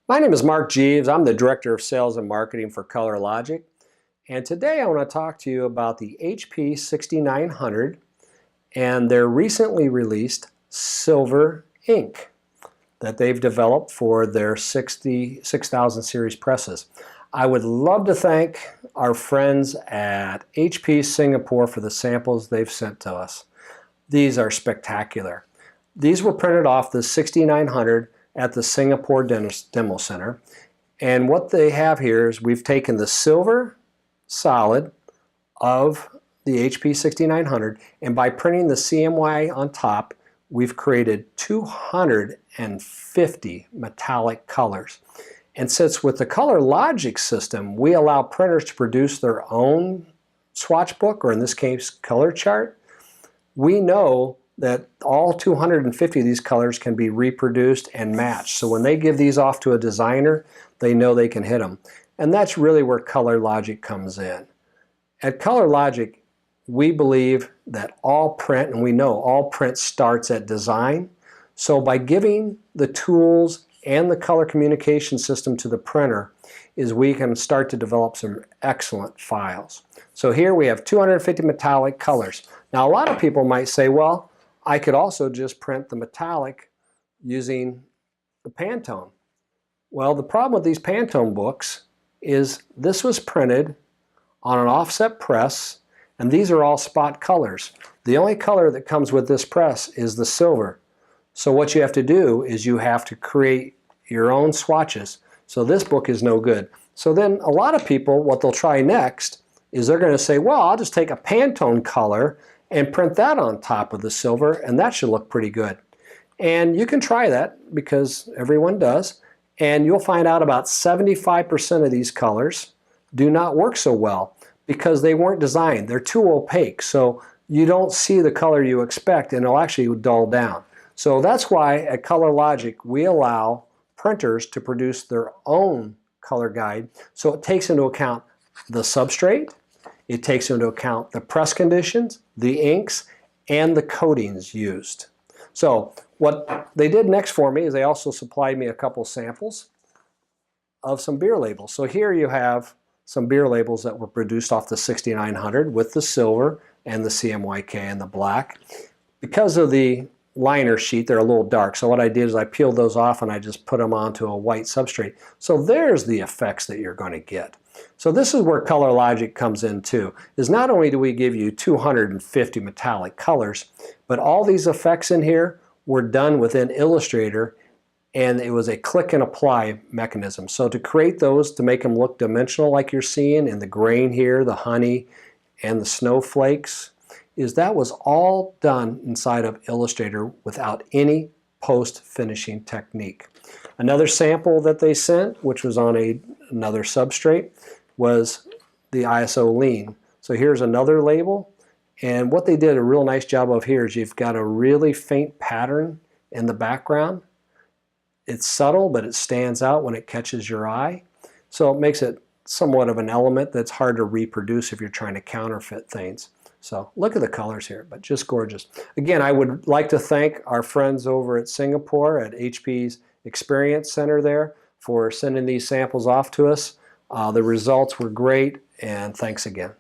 My name is Mark Jeeves. I'm the Director of Sales and Marketing for Color Logic. And today I want to talk to you about the HP 6900 and their recently released silver ink that they've developed for their 6000 series presses. I would love to thank our friends at HP Singapore for the samples they've sent to us. These are spectacular. These were printed off the 6900 at the Singapore Demo Center. And what they have here is we've taken the silver solid of the HP 6900, and by printing the CMY on top, we've created 250 metallic colors. And since with the Color Logic system, we allow printers to produce their own swatch book, or in this case, color chart, we know that all 250 of these colors can be reproduced and matched. So when they give these off to a designer, they know they can hit them. And that's really where Color Logic comes in. At Color Logic, we believe that all print, and we know all print starts at design. So by giving the tools and the color communication system to the printer, is we can start to develop some excellent files. So here we have 250 metallic colors. Now a lot of people might say, well, I could also just print the metallic using the Pantone. Well, the problem with these Pantone books is this was printed on an offset press, and these are all spot colors. The only color that comes with this press is the silver. So what you have to do is you have to create your own swatches. So this book is no good. So then a lot of people, what they'll try next is they're going to say, well, I'll just take a Pantone color and print that on top of the silver, and that should look pretty good. And you can try that because everyone does, and you'll find out about 75% of these colors do not work so well because they weren't designed. They're too opaque, so you don't see the color you expect, and it'll actually dull down. So that's why at Color Logic we allow printers to produce their own color guide. So it takes into account the substrate, it takes into account the press conditions, the inks, and the coatings used. So what they did next for me is they also supplied me a couple samples of some beer labels. So here you have some beer labels that were produced off the 6900 with the silver and the CMYK and the black. Because of the liner sheet, they're a little dark. So what I did is I peeled those off and I just put them onto a white substrate. So there's the effects that you're going to get. So this is where Color Logic comes in too, is not only do we give you 250 metallic colors, but all these effects in here were done within Illustrator, and it was a click and apply mechanism. So to create those, to make them look dimensional like you're seeing in the grain here, the honey, and the snowflakes, is that was all done inside of Illustrator without any post-finishing technique. Another sample that they sent, which was on another substrate, was the ISO lean. So here's another label, and what they did a real nice job of here is you've got a really faint pattern in the background. It's subtle, but it stands out when it catches your eye. So it makes it somewhat of an element that's hard to reproduce if you're trying to counterfeit things. So look at the colors here, but just gorgeous. Again, I would like to thank our friends over at Singapore at HP's Experience Center there for sending these samples off to us. The results were great, and thanks again.